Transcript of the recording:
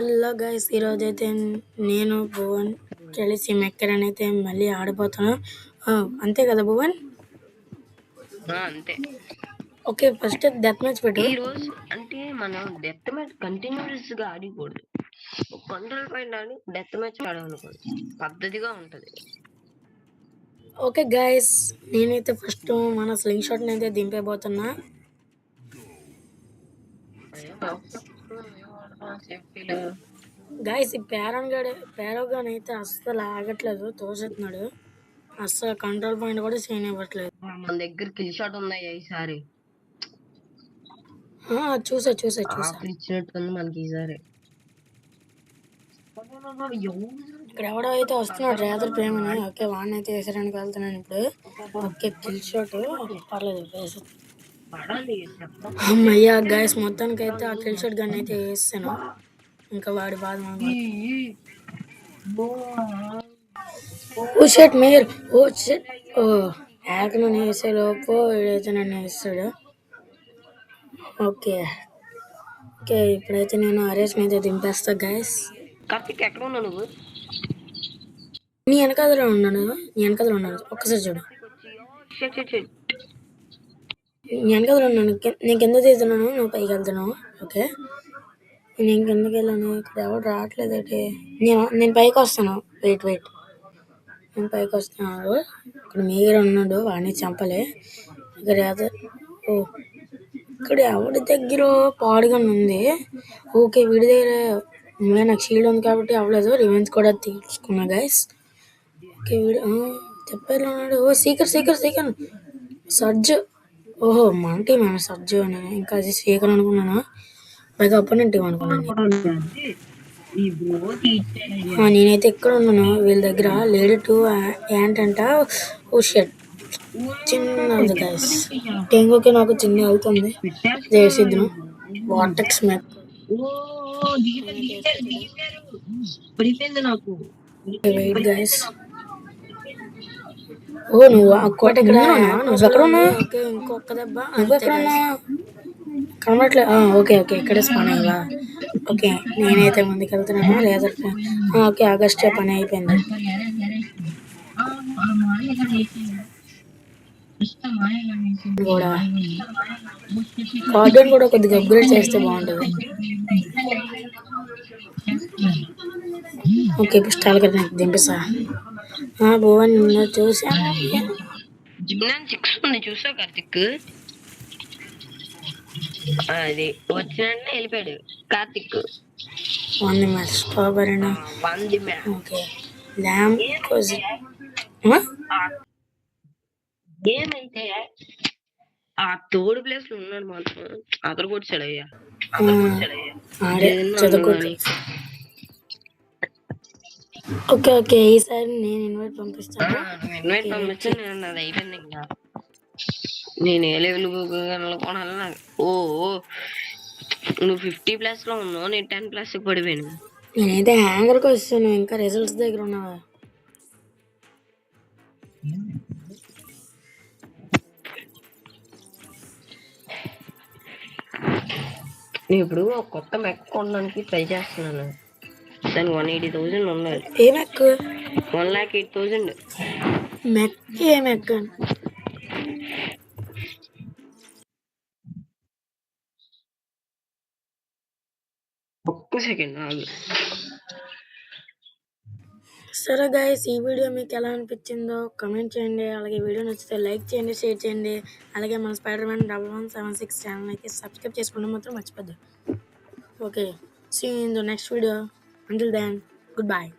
Hello guys, ఈరోజైతే నేను భువన్ కలిసి మెక్కరన్ అయితే మళ్ళీ ఆడిపోతాను. అంతే కదా భువన్? అంతే. ఓకే, ఫస్ట్ డెత్ మ్యాచ్ పెట్టు. ఈ రోజు అంటే మనం డెత్ మ్యాచ్ కంటిన్యూస్ గా ఆడకూడదు. కంట్రోల్ పాయింట్ ఆడి డెత్ మ్యాచ్ ఆడాలనుకోండి, పద్ధతిగా ఉంటది. ఓకే గైస్, నేనైతే ఫస్ట్ మన స్లింగ్ షాట్ అయితే దింపేపోతున్నా. గైస్, ఈ పేరోగాన్ అయితే అస్సలు ఆగట్లేదు, తోసేస్తున్నాడు. అస్సలు కంట్రోల్ పాయింట్ కూడా చేయనివ్వట్లేదు. మన దగ్గర కిల్ షాట్ ఉన్నాయి ఈసారి. చూసా ఇచ్చినట్టుంది మనకి ఈసారి. ఇక్కడ ఎవడో అయితే వస్తున్నాడు, రేదర్ ప్రేమని. ఓకే, వాడిని అయితే వేసడానికి వెళ్తున్నాను ఇప్పుడు. ఓకే, కిల్ షాట్ పర్లేదు వేసి. అమ్మయ్యా గైస్, మొత్తానికి అయితే ఆ కిల్ షాట్ గన్ అయితే వేసాను. ఇంకా వాడి బాధ నన్ను వేసే లోపు వీడైతే నన్ను వేస్తాడు. ఓకే, ఇప్పుడైతే నేను అరేస్ని అయితే దింపేస్తా గైస్. కార్తిక్ ఎక్కడ ఉన్నావు నువ్వు? నీ వెనకాలలో ఉన్నాను. ఒక్కసారి చూడు. నేను వెనకాలలో ఉన్నాను. నేను కింద తీస్తున్నాను, నువ్వు పైకి వెళ్తున్నావు. ఓకే, నేను కిందకి వెళ్ళాను. ఇక్కడ ఎవరు రావట్లేదు. నేను పైకి వస్తాను. వెయిట్ నేను పైకి వస్తున్నాను. ఇక్కడ మీరు ఉన్నాడు, వాడిని చంపలే. ఇక్కడ ఎవరి దగ్గర పాడుగా ఉంది. ఓకే, వీడి దగ్గర నాకు షీల్డ్ ఉంది కాబట్టి అవ్వలేదు. రివెంజ్ కూడా తీసుకున్నా గైస్. ఓకే, వీడు చెప్పేలా ఉన్నాడు. Seeker surge. ఓహో, మన టీం సర్జ్. నేను ఇంకా అది సీకర్ అనుకున్నాను, పైగా అపోనెంట్ టీం అనుకున్నాను. నేనైతే ఇక్కడ ఉన్నాను. వీళ్ళ దగ్గర లేడీ 2 ఏంటంట. ఓ షట్, చిన్నది గైస్. టెంగోకి నాకు చిన్న అవుతుంది. చేసిద్దాం వాటెక్స్ మ్యాప్. Wait guys. నువ్వు ఆ కోట ఎక్కడ ఉన్నా? ఇంకొక దెబ్బ. కనబట్లేదు. ఓకే, ఇక్కడే స్పాన్ అయ్యా. ఓకే, నేనైతే ముందుకు వెళ్తున్నాను. లేదా ఓకే, ఆగస్టే పని అయిపోయింది. కూడా కార్డన్ కూడా కొద్దిగా అప్గ్రేడ్ చేస్తే బాగుంటుంది. ఓకే, పుష్టాలు కదా దింపిస్తా. భువన్ చూసా. చూసా కార్తిక్. అది వచ్చిన వెళ్ళిపోయాడు కార్తిక్. వంది మ్యాచ్ స్ట్రాబెరీ. ఓకే, ల్యామ్ ఏమైతే ఆ థర్డ్ ప్లేస్ లో ఉన్నాడు మాత్రం అతను కొట్టాడయ్యా. ఓకే, ఈసారి నేను ఇన్వైట్ పంపిస్తాను. నేను అది అయిపోయింది. ఇంకా నేను ఏ లెవెల్ కొనాలి. నువ్వు 50+ లో ఉన్నావు, నేను 10+ పడిపోయాను. నేనైతే హ్యాంగర్కి వస్తాను. ఇంకా రిజల్ట్స్ దగ్గర ఉన్నావా? నేను ఇప్పుడు కొత్త మెక్ కొనడానికి ట్రై చేస్తున్నాను. దానికి 180,000 ఉండాలి. ఏ మెక్? 1,08,000 మెక్. ఏ మెక్? ఒక్క సెకండ్ ఆగు. సరే గైస్, ఈ వీడియో మీకు ఎలా అనిపించిందో కమెంట్ చేయండి. అలాగే వీడియో నచ్చితే లైక్ చేయండి, షేర్ చేయండి. అలాగే మన స్పైడర్-మ్యాన్ 1176 ఛానల్ అయితే సబ్స్క్రైబ్ చేసుకోవడం మాత్రం మర్చిపోద్దు. Okay, see you in the next video. Until then, goodbye.